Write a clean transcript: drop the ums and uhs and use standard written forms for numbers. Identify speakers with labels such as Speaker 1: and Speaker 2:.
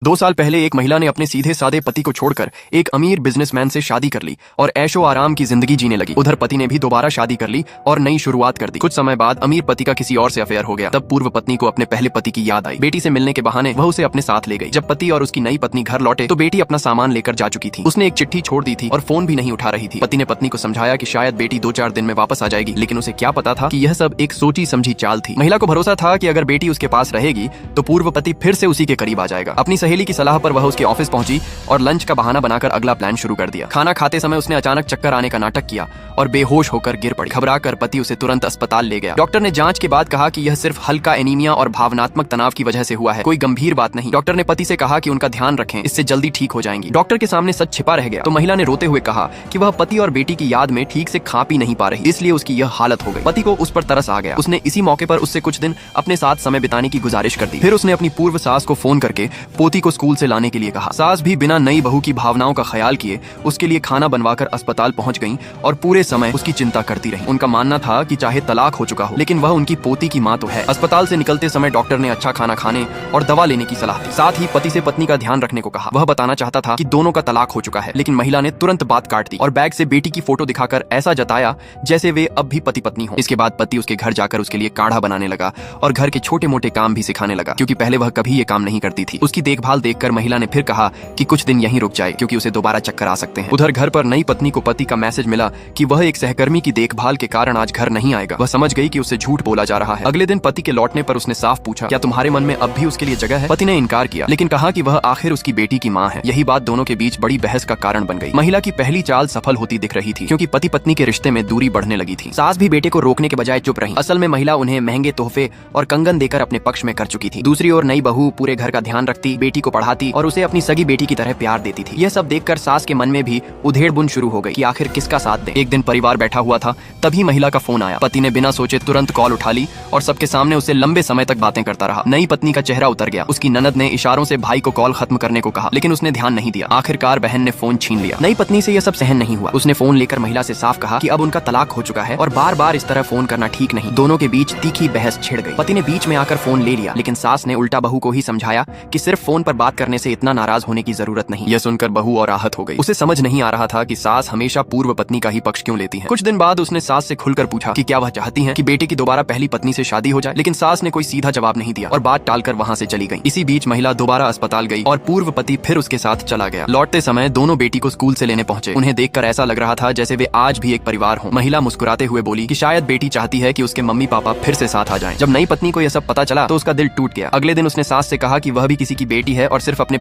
Speaker 1: 2 साल पहले एक महिला ने अपने सीधे सादे पति को छोड़कर एक अमीर बिजनेसमैन से शादी कर ली और ऐशो आराम की जिंदगी जीने लगी। उधर पति ने भी दोबारा शादी कर ली और नई शुरुआत कर दी। कुछ समय बाद अमीर पति का किसी और से अफेयर हो गया। तब पूर्व पत्नी को अपने पहले पति की याद आई। बेटी से मिलने के बहाने वह उसे अपने साथ ले गई। जब पति और उसकी नई पत्नी घर लौटे तो बेटी अपना सामान लेकर जा चुकी थी। उसने एक चिट्ठी छोड़ दी थी और फोन भी नहीं उठा रही थी। पति ने पत्नी को समझाया कि शायद बेटी 2-4 दिन में वापस आ जाएगी, लेकिन उसे क्या पता था कि यह सब एक सोची समझी चाल थी। महिला को भरोसा था कि अगर बेटी उसके पास रहेगी तो पूर्व पति फिर से उसी के करीब आ जाएगा। अपनी सहेली की सलाह पर वह उसके ऑफिस पहुंची और लंच का बहाना बनाकर अगला प्लान शुरू कर दिया। खाना खाते समय उसने अचानक चक्कर आने का नाटक किया और बेहोश होकर गिर पड़ी। घबराकर पति उसे तुरंत अस्पताल ले गया। डॉक्टर ने जांच के बाद कहा कि यह सिर्फ हल्का एनीमिया और भावनात्मक तनाव की वजह से हुआ है, कोई गंभीर बात नहीं। डॉक्टर ने पति से कहा कि उनका ध्यान रखें, इससे जल्दी ठीक हो जाएंगी। डॉक्टर के सामने सच छिपा रह गया तो महिला ने रोते हुए कहा कि वह पति और बेटी की याद में ठीक से खा पी नहीं पा रही, इसलिए उसकी यह हालत हो गई। पति को उस पर तरस आ गया। उसने इसी मौके पर उससे कुछ दिन अपने साथ समय बिताने की गुजारिश कर दी। फिर उसने अपनी पूर्व सास को फोन करके पोती को स्कूल से लाने के लिए कहा। सास भी बिना नई बहू की भावनाओं का ख्याल किए उसके लिए खाना बनवाकर अस्पताल पहुंच गईं और पूरे समय उसकी चिंता करती रहीं। उनका मानना था कि चाहे तलाक हो चुका हो लेकिन वह उनकी पोती की मां तो है। अस्पताल से निकलते समय डॉक्टर ने अच्छा खाना खाने और दवा लेने की सलाह दी। साथ ही पति से पत्नी का ध्यान रखने को कहा। वह बताना चाहता था कि दोनों का तलाक हो चुका है, लेकिन महिला ने तुरंत बात काट दी और बैग से बेटी की फोटो दिखाकर ऐसा जताया जैसे वे अब भी पति पत्नी हो। इसके बाद पति उसके घर जाकर उसके लिए काढ़ा बनाने लगा और घर के छोटे मोटे काम भी सिखाने लगा, क्योंकि पहले वह कभी ये काम नहीं करती थी। उसकी देखभाल देखकर महिला ने फिर कहा कि कुछ दिन यहीं रुक जाए, क्योंकि उसे दोबारा चक्कर आ सकते हैं। उधर घर पर नई पत्नी को पति का मैसेज मिला कि वह एक सहकर्मी की देखभाल के कारण आज घर नहीं आएगा। वह समझ गई कि उसे झूठ बोला जा रहा है। अगले दिन पति के लौटने पर उसने साफ पूछा, क्या तुम्हारे मन में अब भी उसके लिए जगह है? पति ने इनकार किया, लेकिन कहा कि वह आखिर उसकी बेटी की मां है। यही बात दोनों के बीच बड़ी बहस का कारण बन गई। महिला की पहली चाल सफल होती दिख रही थी, क्योंकि पति पत्नी के रिश्ते में दूरी बढ़ने लगी थी। सास भी बेटे को रोकने के बजाय चुप रही। असल में महिला उन्हें महंगे तोहफे और कंगन देकर अपने पक्ष में कर चुकी थी। दूसरी ओर नई बहू पूरे घर का ध्यान रखती, बेटी को पढ़ाती और उसे अपनी सगी बेटी की तरह प्यार देती थी। यह सब देखकर सास के मन में भी उधेड़ बुन शुरू हो गई कि आखिर किसका साथ दे। एक दिन परिवार बैठा हुआ था, तभी महिला का फोन आया। पति ने बिना सोचे तुरंत कॉल उठा ली और सबके सामने उससे लंबे समय तक बातें करता रहा। नई पत्नी का चेहरा उतर गया। उसकी ननद ने इशारों से भाई को कॉल खत्म करने को कहा, लेकिन उसने ध्यान नहीं दिया। आखिरकार बहन ने फोन छीन लिया। नई पत्नी से यह सब सहन नहीं हुआ। उसने फोन लेकर महिला से साफ कहा कि अब उनका तलाक हो चुका है और बार बार इस तरह फोन करना ठीक नहीं। दोनों के बीच तीखी बहस छिड़ गई। पति ने बीच में आकर फोन ले लिया, लेकिन सास ने उल्टा बहू को ही समझाया कि सिर्फ फोन पर बात करने से इतना नाराज होने की जरूरत नहीं। यह सुनकर बहू और आहत हो गई। उसे समझ नहीं आ रहा था कि सास हमेशा पूर्व पत्नी का ही पक्ष क्यों लेती है। कुछ दिन बाद उसने सास से खुलकर पूछा कि क्या वह चाहती हैं कि बेटे की दोबारा पहली पत्नी से शादी हो जाए, लेकिन सास ने कोई सीधा जवाब नहीं दिया और बात टालकर वहां से चली गई। इसी बीच महिला दोबारा अस्पताल गई और पूर्व पति फिर उसके साथ चला गया। लौटते समय दोनों बेटी को स्कूल से लेने पहुंचे। उन्हें देखकर ऐसा लग रहा था जैसे वे आज भी एक परिवार हों। महिला मुस्कुराते हुए बोली कि शायद बेटी चाहती है कि उसके मम्मी पापा फिर से साथ आ जाएं। जब नई पत्नी को यह सब पता चला तो उसका दिल टूट गया। अगले दिन उसने सास से कहा कि वह भी किसी की बेटी है और सिर्फ अपने